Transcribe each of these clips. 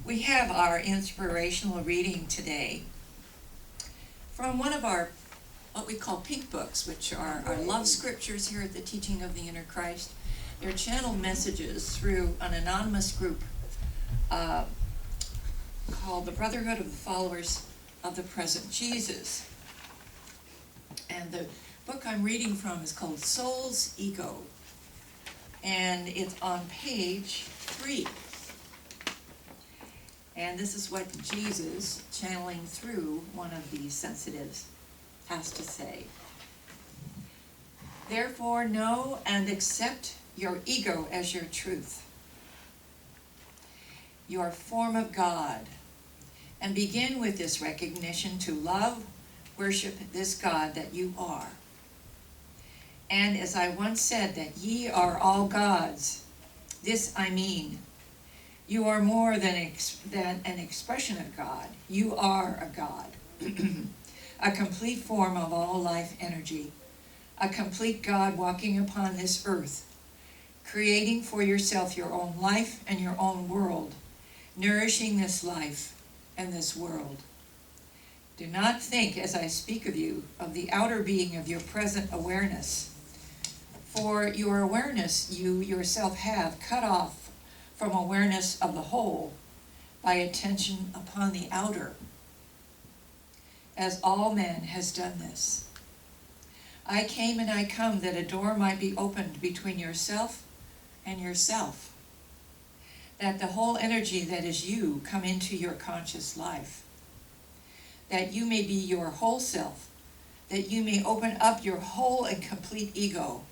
We have our inspirational reading today from one of our, what we call pink books, which are our love scriptures here at the Teaching of the Inner Christ. They're channeled messages through an anonymous group called the Brotherhood of the Followers of the Present Jesus. And the book I'm reading from is called Soul's Ego, and it's on page 3. And this is what Jesus, channeling through one of these sensitives, has to say. Therefore, know and accept your ego as your truth, your form of God, and begin with this recognition to love, worship this God that you are. And as I once said, that ye are all gods, this I mean. You are more than an expression of God. You are a God, a complete form of all life energy, a complete God walking upon this earth, creating for yourself your own life and your own world, nourishing this life and this world. Do not think, as I speak of you, of the outer being of your present awareness, for your awareness you yourself have cut off from awareness of the whole by attention upon the outer, as all men has done this. I came and I come that a door might be opened between yourself and yourself, that the whole energy that is you come into your conscious life, that you may be your whole self, that you may open up your whole and complete ego,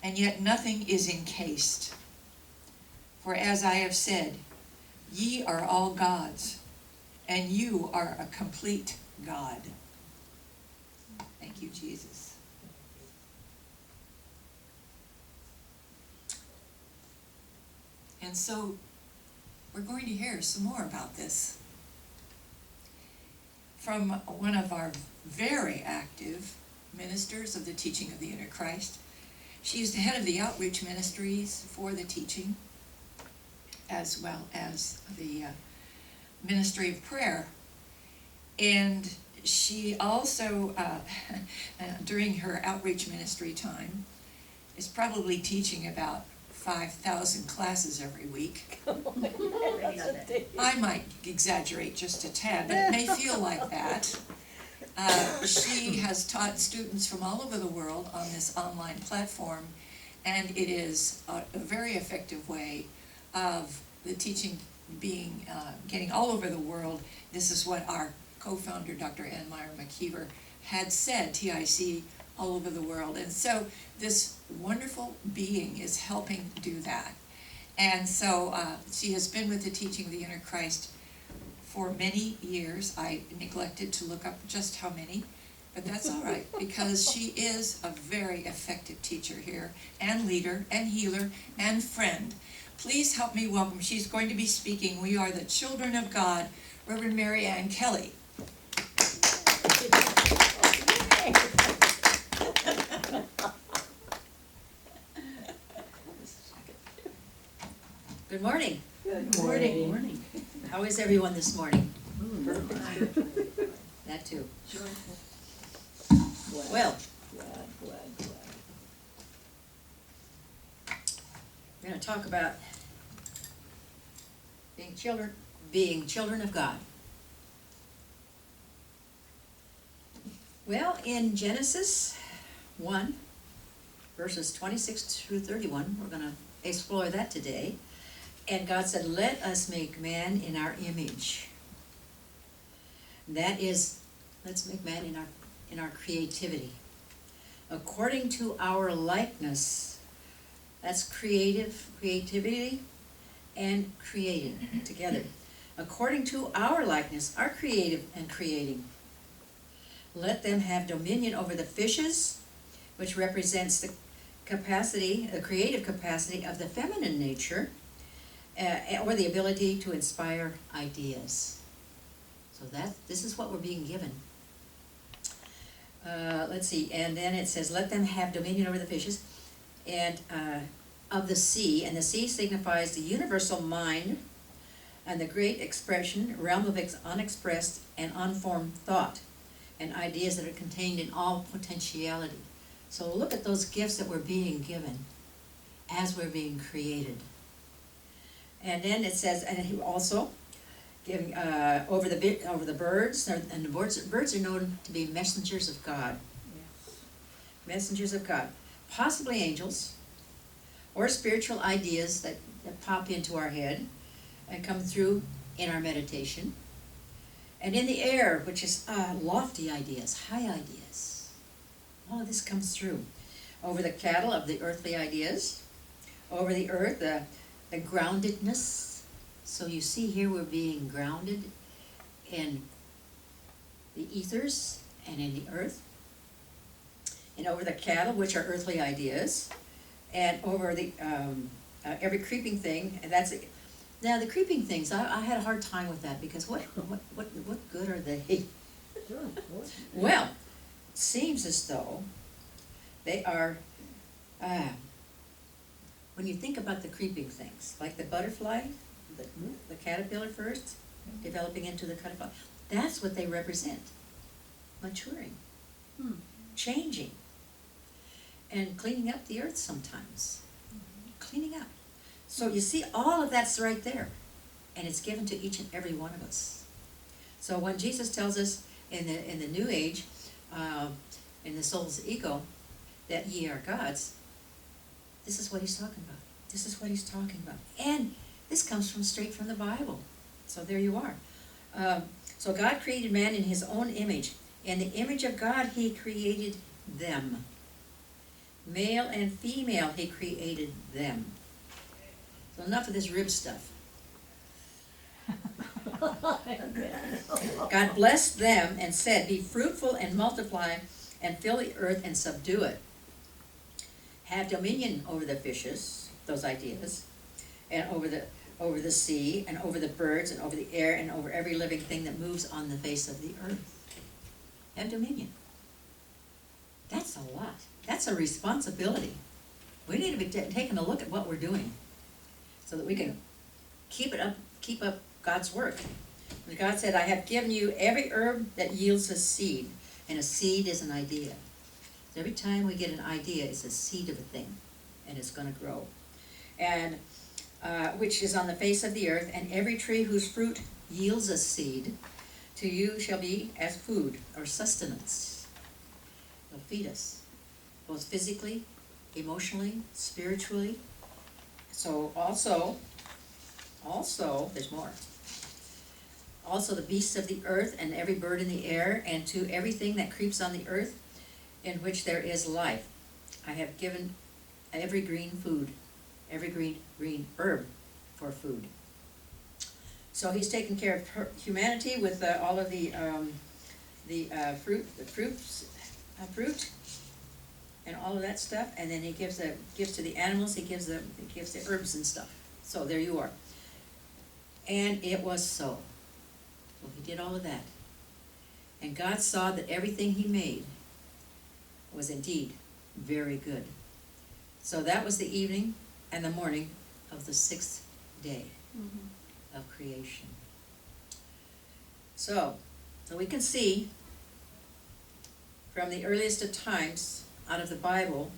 and yet nothing is encased. For as I have said, ye are all gods, and you are a complete God. Thank you, Jesus. And so, we're going to hear some more about this from one of our very active ministers of the Teaching of the Inner Christ. She is the head of the outreach ministries for the teaching, as well as the ministry of prayer. And she also, during her outreach ministry time, is probably teaching about 5,000 classes every week. I might exaggerate just a tad, but it may feel like that. She has taught students from all over the world on this online platform, and it is a very effective way of the teaching being getting all over the world. This is what our co-founder, Dr. Ann Meyer McKeever, had said, TIC all over the world. And so this wonderful being is helping do that. And so she has been with the Teaching of the Inner Christ for many years. I neglected to look up just how many, but that's all right, because she is a very effective teacher here, and leader, and healer, and friend. Please help me welcome, she's going to be speaking, we are the children of God, Reverend Mary Ann Kelley. Good morning. Good morning. Good morning. How is everyone this morning? That too. Well, Glad. we're going to talk about being children of God. Well, in Genesis 1, verses 26 through 31, we're going to explore that today. And God said, let us make man in our image. That is, let's make man in our creativity. According to our likeness. That's creativity and creating together. According to our likeness, our creative and creating. Let them have dominion over the fishes, which represents the creative capacity of the feminine nature, or the ability to inspire ideas. So this is what we're being given. Let's see, and then it says, let them have dominion over the fishes, and of the sea, and the sea signifies the universal mind, and the great expression, realm of unexpressed and unformed thought, and ideas that are contained in all potentiality. So look at those gifts that we're being given as we're being created. And then it says, and he also giving over the birds, and the birds are known to be messengers of God. Yes. Messengers of God, possibly angels, or spiritual ideas that pop into our head and come through in our meditation. And in the air, which is lofty ideas, high ideas. All of this comes through. Over the cattle of the earthly ideas, over the earth, the groundedness. So you see here we're being grounded in the ethers and in the earth. And over the cattle, which are earthly ideas, and over the every creeping thing, and that's it. Now the creeping things, I had a hard time with that, because what good are they? Well, it seems as though they are, when you think about the creeping things, like the butterfly, the caterpillar first, developing into the caterpillar, that's what they represent. Maturing, changing, and cleaning up the earth sometimes. Cleaning up. So you see, all of that's right there, and it's given to each and every one of us. So when Jesus tells us in the New Age, in the soul's ego, that ye are gods, this is what he's talking about. This is what he's talking about. And this comes straight from the Bible. So there you are. So God created man in his own image. In the image of God he created them. Male and female he created them. So enough of this rib stuff. God blessed them and said, be fruitful and multiply and fill the earth and subdue it. Have dominion over the fishes, those ideas, and over the sea, and over the birds, and over the air, and over every living thing that moves on the face of the earth. Have dominion. That's a lot. That's a responsibility. We need to be taking a look at what we're doing, so that we can keep up God's work. And God said, I have given you every herb that yields a seed, and a seed is an idea. So every time we get an idea, it's a seed of a thing, and it's going to grow. And which is on the face of the earth, and every tree whose fruit yields a seed, to you shall be as food or sustenance. It'll feed us, both physically, emotionally, spiritually. So also, there's more. Also the beasts of the earth, and every bird in the air, and to everything that creeps on the earth, in which there is life. I have given every green food, every green herb for food. So he's taken care of humanity with all of the fruit, and all of that stuff, and then he gives to the animals. He gives the herbs and stuff. So there you are. And it was so. Well, he did all of that, and God saw that everything he made was indeed very good. So that was the evening and the morning of the 6th day of creation. So we can see from the earliest of times out of the Bible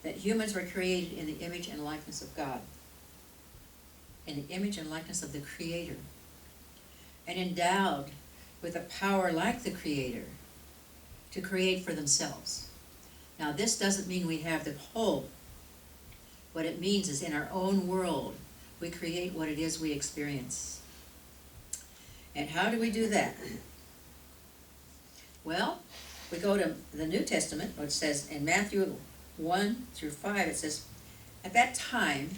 that humans were created in the image and likeness of God, in the image and likeness of the Creator, and endowed with a power like the Creator to create for themselves. Now this doesn't mean we have the whole. What it means is in our own world, we create what it is we experience. And how do we do that? Well, we go to the New Testament, which says in Matthew 1-5, it says, at that time,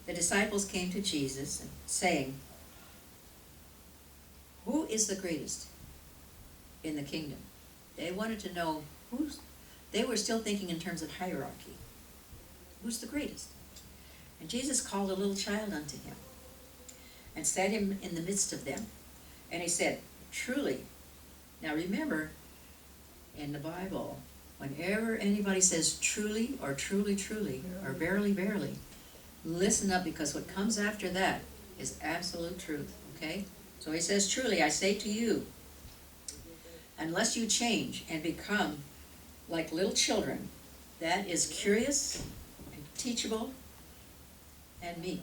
the disciples came to Jesus, saying, who is the greatest in the kingdom? They wanted to know they were still thinking in terms of hierarchy. Who's the greatest? And Jesus called a little child unto him and set him in the midst of them. And he said, truly. Now remember, in the Bible, whenever anybody says truly or truly, truly, or verily, verily, listen up, because what comes after that is absolute truth, okay? So he says, truly, I say to you, unless you change and become like little children, that is curious and teachable and meek.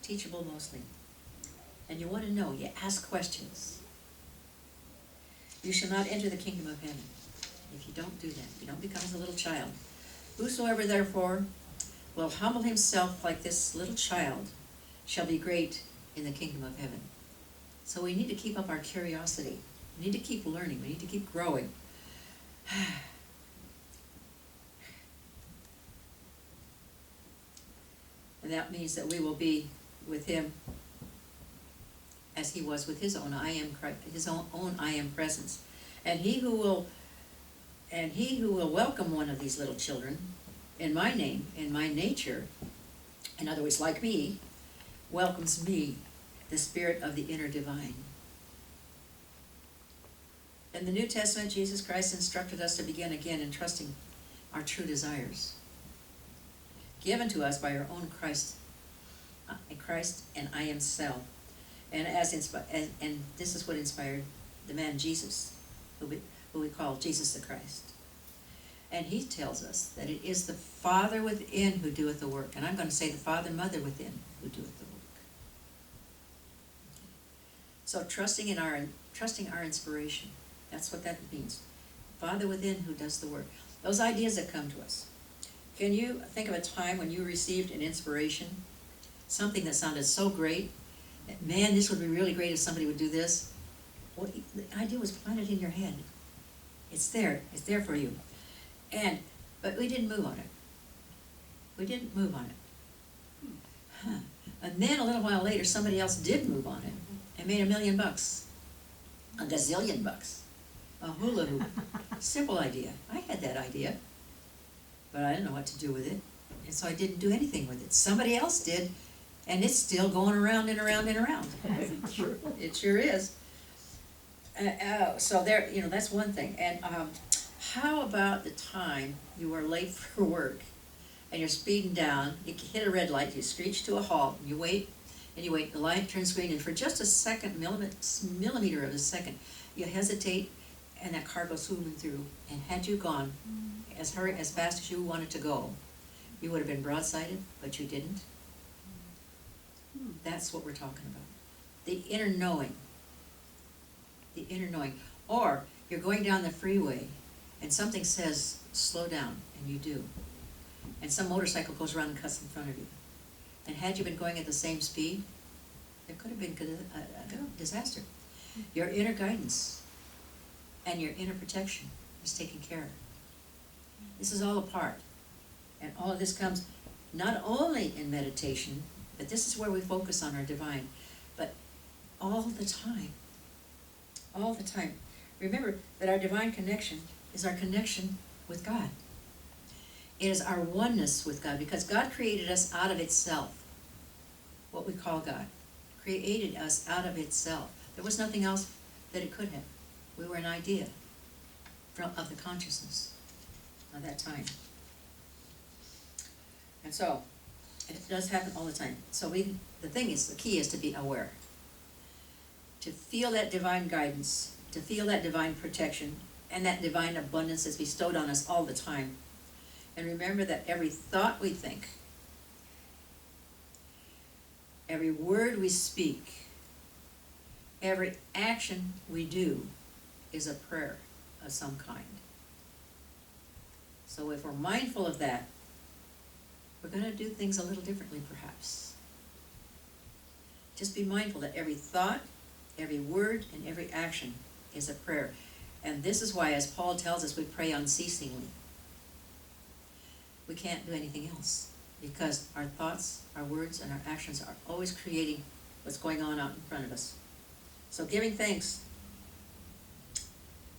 Teachable mostly. And you want to know, you ask questions. You shall not enter the kingdom of heaven if you don't do that, if you don't become as a little child. Whosoever therefore will humble himself like this little child shall be great in the kingdom of heaven. So we need to keep up our curiosity. We need to keep learning. We need to keep growing. And that means that we will be with him as he was with his own I am his own I am presence. And he who will welcome one of these little children in my name, in my nature, in other words, like me, welcomes me, the spirit of the inner divine. In the New Testament, Jesus Christ instructed us to begin again in trusting our true desires, given to us by our own Christ and I am self. And and this is what inspired the man Jesus, who we call Jesus the Christ. And he tells us that it is the Father within who doeth the work. And I'm going to say the Father and Mother within who doeth the work. So trusting our inspiration. That's what that means. Father within who does the work. Those ideas that come to us. Can you think of a time when you received an inspiration? Something that sounded so great. That, man, this would be really great if somebody would do this. Well, the idea was planted in your head. It's there for you. But we didn't move on it. We didn't move on it. Huh. And then a little while later, somebody else did move on it and made $1 million, $1 gazillion, a hula hoop. Simple idea. I had that idea, but I didn't know what to do with it, and so I didn't do anything with it. Somebody else did, and it's still going around and around and around. It sure is. So there, that's one thing. And how about the time you are late for work and you're speeding down, you hit a red light, you screech to a halt, and you wait, the light turns green, and for just a second, millimeter of a second, you hesitate, and that car goes zooming through, and had you gone as fast as you wanted to go, you would have been broadsided, but you didn't. That's what we're talking about. The inner knowing. The inner knowing. Or you're going down the freeway, and something says, slow down, and you do. And some motorcycle goes around and cuts in front of you. And had you been going at the same speed, there could have been a disaster. Your inner guidance and your inner protection is taken care of. This is all a part. And all of this comes not only in meditation, but this is where we focus on our divine, but all the time. All the time. Remember that our divine connection is our connection with God. It is our oneness with God, because God created us out of itself. What we call God created us out of itself. There was nothing else that it could have. We were an idea of the consciousness of that time. And so, it does happen all the time. So the key is to be aware. To feel that divine guidance, to feel that divine protection, and that divine abundance that's bestowed on us all the time. And remember that every thought we think, every word we speak, every action we do is a prayer of some kind. So if we're mindful of that, we're going to do things a little differently perhaps. Just be mindful that every thought, every word, and every action is a prayer. And this is why, as Paul tells us, we pray unceasingly. We can't do anything else, because our thoughts, our words, and our actions are always creating what's going on out in front of us. So giving thanks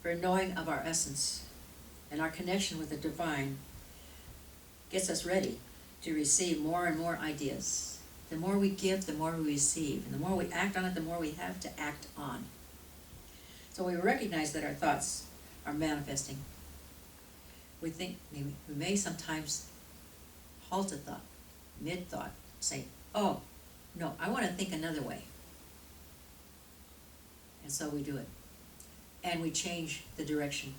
for knowing of our essence and our connection with the divine gets us ready to receive more and more ideas. The more we give, the more we receive. And the more we act on it, the more we have to act on. So we recognize that our thoughts are manifesting. We may sometimes halt a thought, mid-thought, say, oh, No, I wanna think another way. And so we do it. And we change the direction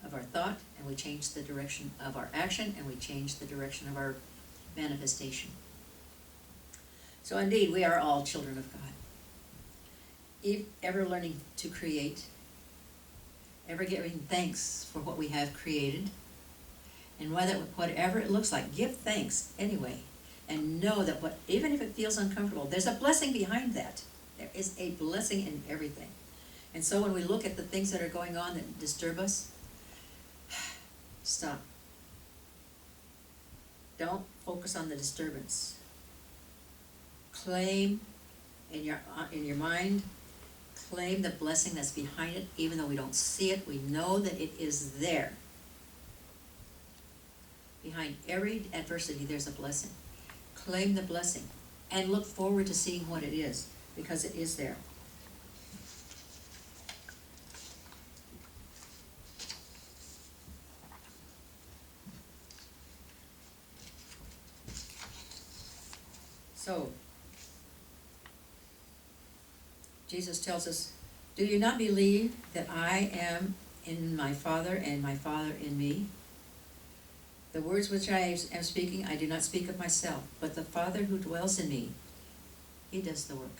of our thought, and we change the direction of our action, and we change the direction of our manifestation. So indeed, we are all children of God. Ever learning to create, ever giving thanks for what we have created, and whatever it looks like, give thanks anyway, and know that even if it feels uncomfortable, there's a blessing behind that. There is a blessing in everything. And so when we look at the things that are going on that disturb us, stop. Don't focus on the disturbance. Claim in your mind, claim the blessing that's behind it, even though we don't see it, we know that it is there. Behind every adversity, there's a blessing. Claim the blessing and look forward to seeing what it is, because it is there. So, Jesus tells us, do you not believe that I am in my Father and my Father in me? The words which I am speaking, I do not speak of myself, but the Father who dwells in me, He does the work.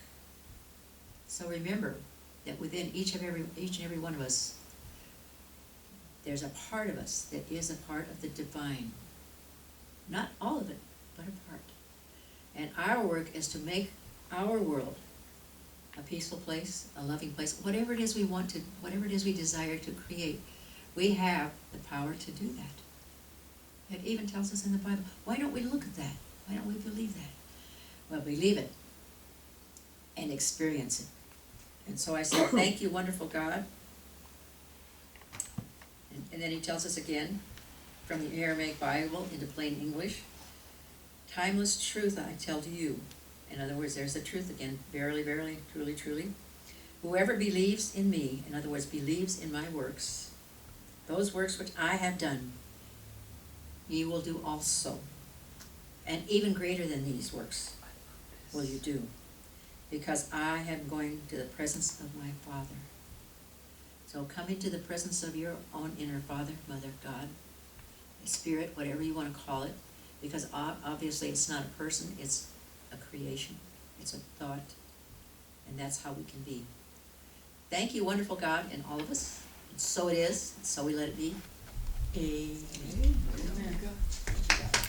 So remember that within each and every one of us, there's a part of us that is a part of the divine. Not all of it, but a part. And our work is to make our world a peaceful place, a loving place, whatever it is we want to, whatever it is we desire to create, we have the power to do that. It even tells us in the Bible, why don't we look at that? Why don't we believe that? Well, believe it and experience it. And so I say, thank you, wonderful God. And then he tells us again, from the Aramaic Bible into plain English, timeless truth I tell to you. In other words, there's the truth again. Verily, verily, truly, truly. Whoever believes in me, in other words, believes in my works, those works which I have done, ye will do also. And even greater than these works will you do, because I am going to the presence of my Father. So come into the presence of your own inner Father, Mother, God, Spirit, whatever you want to call it, because obviously it's not a person, it's a creation, it's a thought, and that's how we can be. Thank you, wonderful God, and all of us. And so it is, and so we let it be. Amen. Amen.